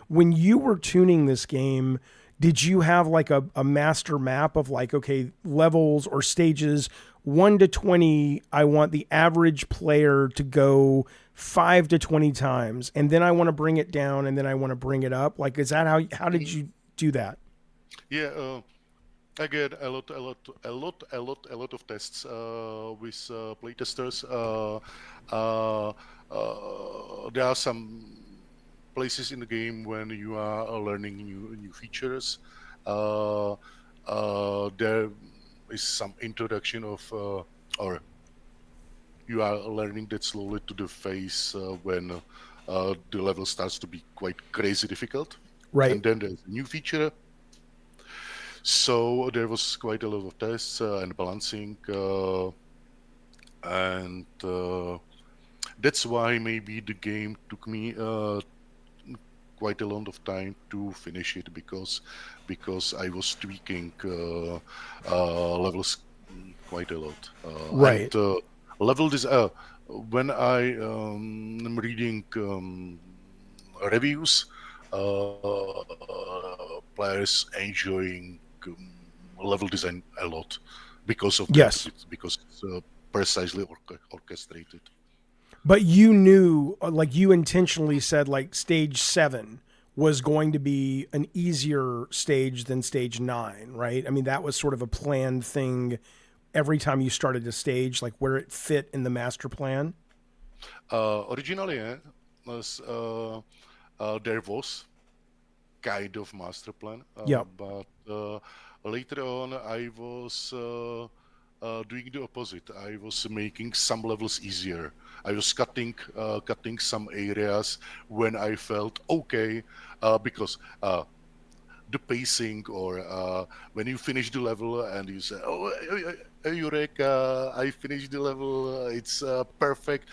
When you were tuning this game, did you have like a master map of like, okay, levels or stages 1 to 20? I want the average player to go 5 to 20 times, and then I want to bring it down, and then I want to bring it up. Like, is that how did mm. you do that? Yeah, again, a lot of tests with playtesters. There are some places in the game when you are learning new features. Uh, there is some introduction of or you are learning that slowly to the phase when the level starts to be quite crazy difficult. Right. And then there's a new feature. So there was quite a lot of tests and balancing, and that's why maybe the game took me quite a lot of time to finish it, because I was tweaking levels quite a lot, and Right. level this when I am reading reviews, players enjoying level design a lot because of that, Yes. because it's precisely orchestrated. But you knew, like, you intentionally said, like, stage 7 was going to be an easier stage than stage 9, right? I mean, that was sort of a planned thing every time you started a stage, like where it fit in the master plan. Originally, was, there was kind of master plan, Yep. but later on I was doing the opposite. I was making some levels easier. I was cutting some areas when I felt okay, because the pacing, or when you finish the level and you say, "Oh, Eureka! I finished the level. It's a perfect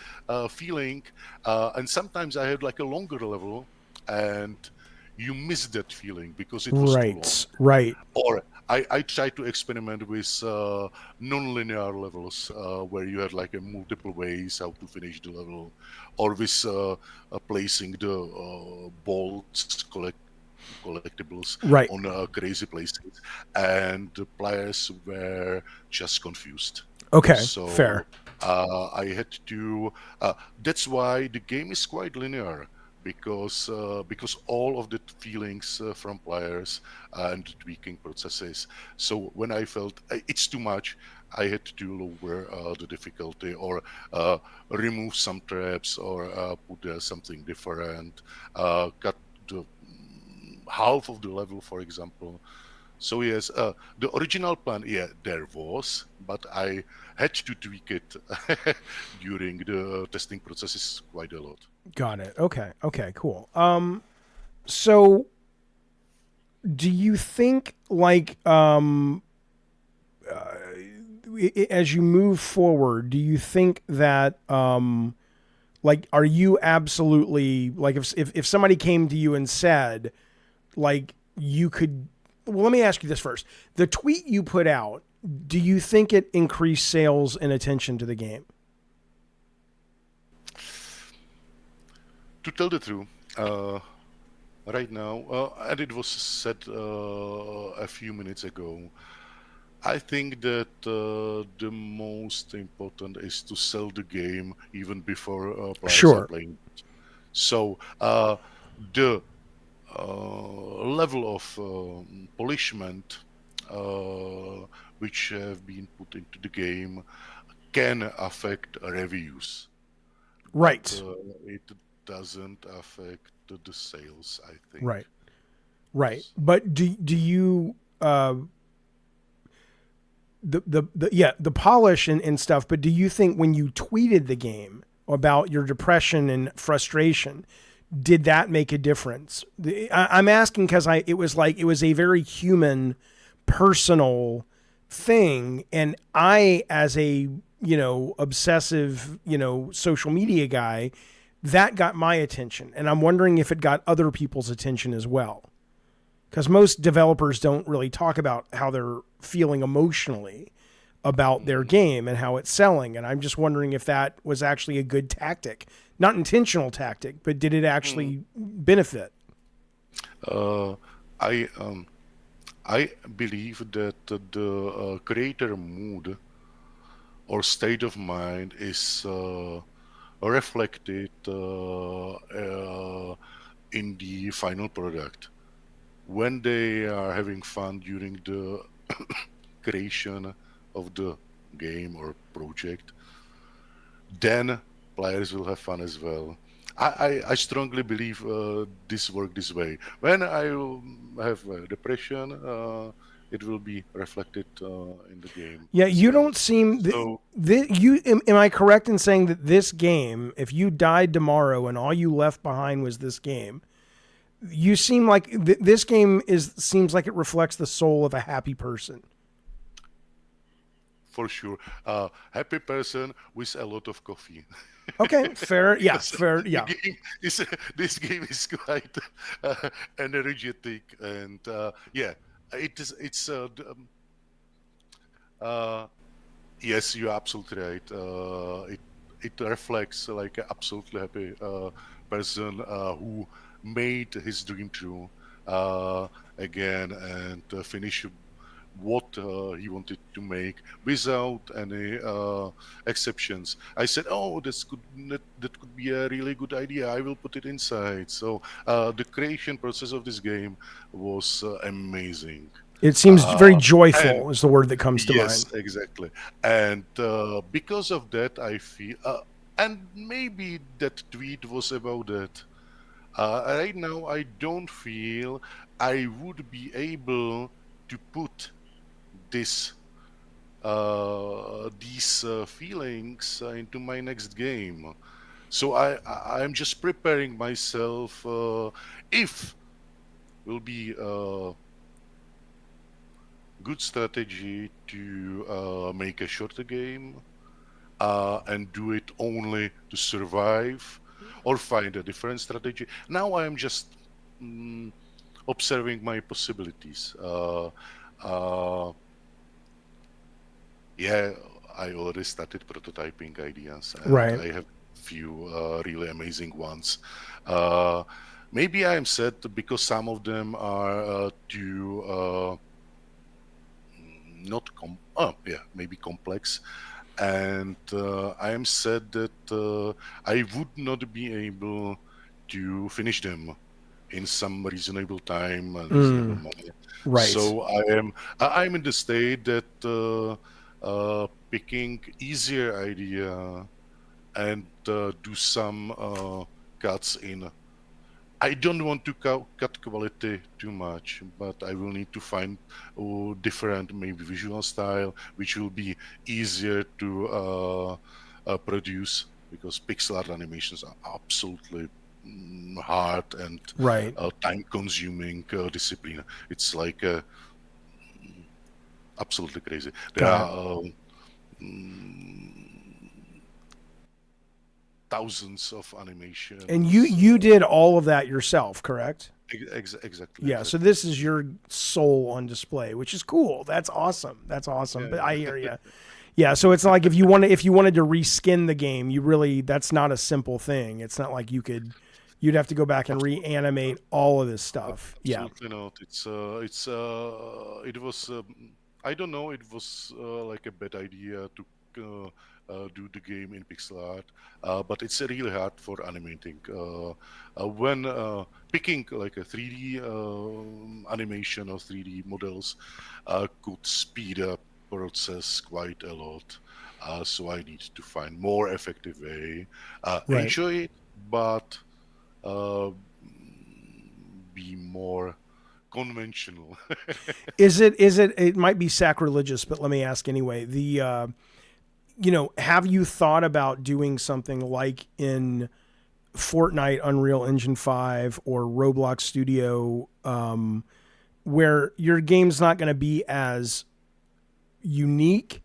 feeling." And sometimes I had like a longer level, and you miss that feeling because it was too long. Right. Right. Or I try to experiment with non-linear levels, where you have like a multiple ways how to finish the level, or with placing the bolts collectibles Right. on crazy places, and the players were just confused. Okay. Fair. So I had to. That's why the game is quite linear, because all of the feelings from players and tweaking processes. So when I felt it's too much, I had to lower the difficulty, or remove some traps, or put there something different, cut the half of the level, for example. So yes, the original plan, yeah, there was, but I had to tweak it during the testing processes quite a lot. Got it. Okay. Okay. Cool. So do you think like as you move forward, do you think that like are you absolutely like if somebody came to you and said like you could well let me ask you this first. The tweet you put out, do you think it increased sales and attention to the game? To tell the truth, right now, and it was said a few minutes ago, I think that the most important is to sell the game even before players are Sure. playing. So the level of polishment which have been put into the game can affect reviews, but Right. it doesn't affect the sales, I think. Right. Right. But do you the yeah the polish and stuff, but do you think when you tweeted the game about your depression and frustration, did that make a difference? I'm asking because it was like it was a very human, personal thing, and I as a obsessive social media guy, that got my attention, and I'm wondering if it got other people's attention as well. Because most developers don't really talk about how they're feeling emotionally about their Mm. game and how it's selling. And I'm just wondering if that was actually a good tactic, not intentional tactic, but did it Mm. actually benefit? Uh, I I believe that the creator mood or state of mind is reflected in the final product. When they are having fun during the creation of the game or project, then players will have fun as well. I strongly believe this work this way. When I have depression, it will be reflected in the game Yeah, as you well. don't seem. So Am I correct in saying that this game, if you died tomorrow and all you left behind was this game, you seem like this game seems like it reflects the soul of a happy person. for sure, happy person with a lot of coffee. Okay, fair. Yeah, Because fair. the Yeah, game is this game is quite energetic, and yeah, uh, yes, you're absolutely right. It reflects like an absolutely happy person who made his dream true again, and finish what he wanted to make without any exceptions. I said, "Oh, that could be a really good idea. I will put it inside." So the creation process of this game was amazing. it seems very Uh, and joyful is the word that comes to Yes, mind. exactly. And because of that, I feel, and maybe that tweet was about that. Right now, I don't feel I would be able to put this these feelings into my next game. So I'm just preparing myself. If will be a good strategy to make a shorter game and do it only to survive, or find a different strategy. Now I am just mm, observing my possibilities. Uh, yeah, I already started prototyping ideas, and Right. I have few really amazing ones. Uh, maybe I am sad because some of them are too not maybe complex, and I am sad that I would not be able to finish them in some reasonable time and reasonable manner. Right. So I'm in the state that picking easier idea and do some cuts in. I don't want to cut quality too much, but I will need to find different maybe visual style, which will be easier to produce because pixel art animations are absolutely hard and Right. time-consuming discipline. It's like absolutely crazy. There Got it. are thousands of And animations. you did all of that yourself, correct? Exactly, Yeah, so exactly. this is your soul on display, which is cool. That's awesome. That's awesome. Yeah, But I yeah. hear you. Yeah, so it's not like if you wanted to reskin the game, you really that's not a simple thing. It's not like you'd have to go back and Absolutely, reanimate all of this stuff. Yeah. absolutely not. It was. I don't know. It was like a bad idea to do the game in pixel art, but it's really hard for animating. When picking like a 3D animation or 3D models could speed up process quite a lot. So I need to find more effective way. Right. Enjoy it, but uh, be more conventional. It might be sacrilegious, but let me ask anyway. Have you thought about doing something like in Fortnite, Unreal Engine 5 or Roblox Studio, where your game's not going to be as unique,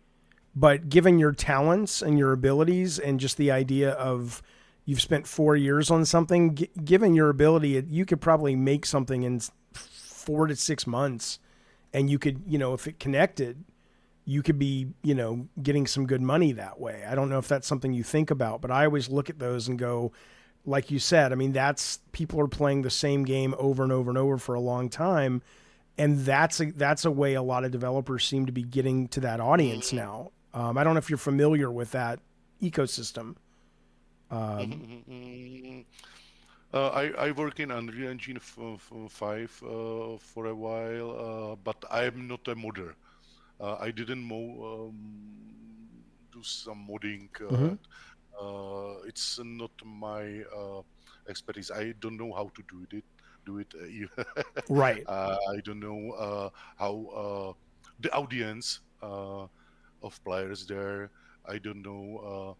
but given your talents and your abilities and just the idea of you've spent 4 years on something, given your ability, you could probably make something in 4 to 6 months, and you could, if it connected, you could be, getting some good money that way. I don't know if that's something you think about, but I always look at those and go, like you said, I mean, that's people are playing the same game over and over and over for a long time. And that's a way a lot of developers seem to be getting to that audience Mm, now. I don't know if you're familiar with that ecosystem. I work in Unreal Engine 5 for a while, but I am not a modder. I didn't do some modding, Hmm. and it's not my expertise. I don't know how to do it. Right. I don't know how the audience of players there. I don't know.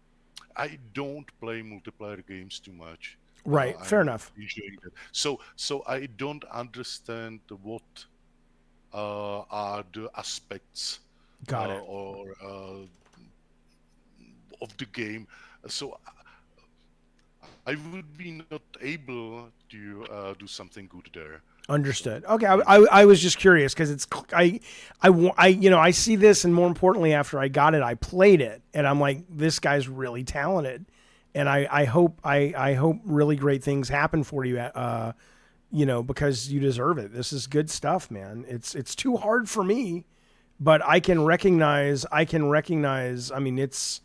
I don't play multiplayer games too much. Right. I'm Fair not enough. enjoying that. So I don't understand what are the aspects Got it. or of the game. So I would be not able to do something good there. So Understood. Okay, I, I, I, I was just curious because I see this, and more importantly, after I got it, I played it, and I'm like, this guy's really talented, and I hope really great things happen for you, because you deserve it. This is good stuff, man. It's too hard for me, but I can recognize. I mean, it's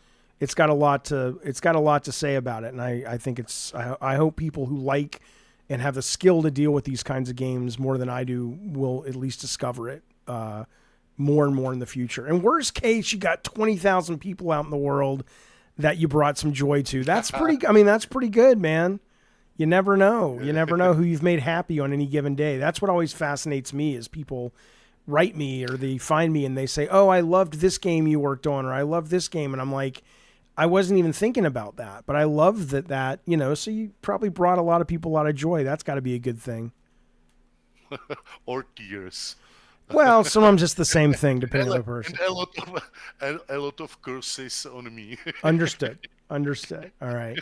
got a lot to say about it, and I think I hope people who like and have the skill to deal with these kinds of games more than I do will at least discover it more and more in the future. And worst case, you got 20,000 people out in the world that you brought some joy to. That's pretty. I mean, that's pretty good, man. You never know. You never know who you've made happy on any given day. That's what always fascinates me is people write me or they find me and they say, "Oh, I loved this game you worked on," or "I love this game," and I'm like, I wasn't even thinking about that, but I love that, so you probably brought a lot of people a lot of joy. That's got to be a good thing. or tears. Well, sometimes just the same thing, and depending on the person. a lot of a lot of curses on me. Understood. Understood. All right.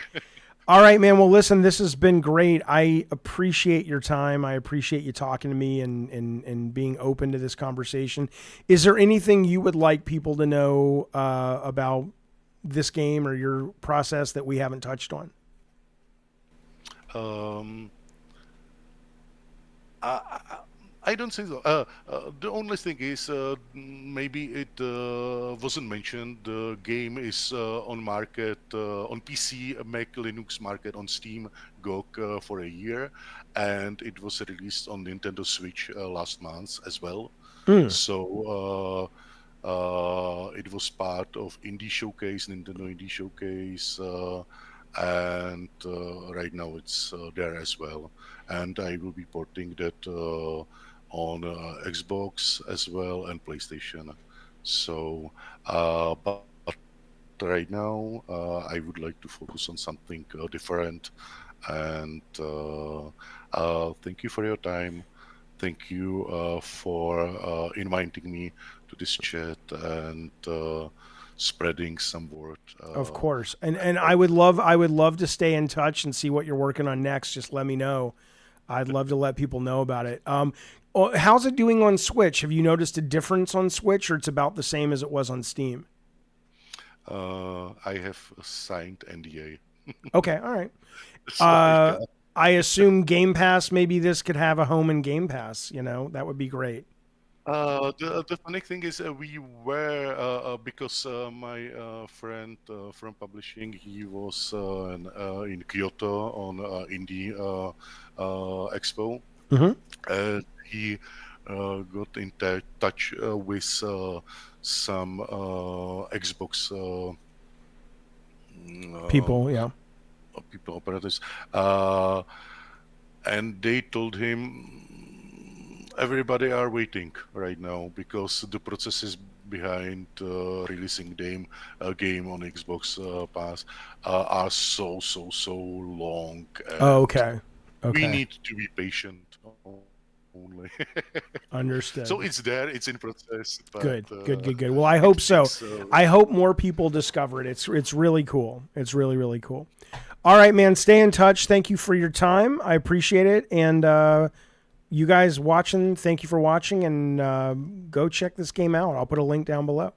All right, man. Well, listen, this has been great. I appreciate your time. I appreciate you talking to me and being open to this conversation. Is there anything you would like people to know about this game or your process that we haven't touched on? um, I don't think so. The only thing is maybe it wasn't mentioned. The game is on market on PC, Mac, Linux market on Steam, GOG for a year, and it was released on Nintendo Switch last month as well. Mm. So it was part of Indie Showcase, Nintendo Indie Showcase, and right now it's there as well. And I will be porting that on Xbox as well and PlayStation. So, but right now I would like to focus on something different. And thank you for your time. Thank you for inviting me to this chat and spreading some word. Of course. And I would love to stay in touch and see what you're working on next. Just let me know. I'd love to let people know about it. How's it doing on Switch? Have you noticed a difference on Switch, or it's about the same as it was on Steam? I have signed NDA, Okay, all right. so I Uh, can't. I assume Game Pass. Maybe this could have a home in Game Pass. That would be great. The funny thing is, we were because my friend from publishing, he was in Kyoto on Indie Expo, Hmm. and he got in touch with some Xbox People, yeah. people operators, uh, and they told him everybody are waiting right now because the processes behind releasing game on Xbox Pass are so long, Oh, and okay. we Okay. need to be patient only. So Understood. it's there, it's in process, but Good. Good. Good. Good. Well, I it hope so. takes. I hope more people discover it. It's really cool. It's really cool. All right, man. Stay in touch. Thank you for your time. I appreciate it. And you guys watching, thank you for watching. And go check this game out. I'll put a link down below.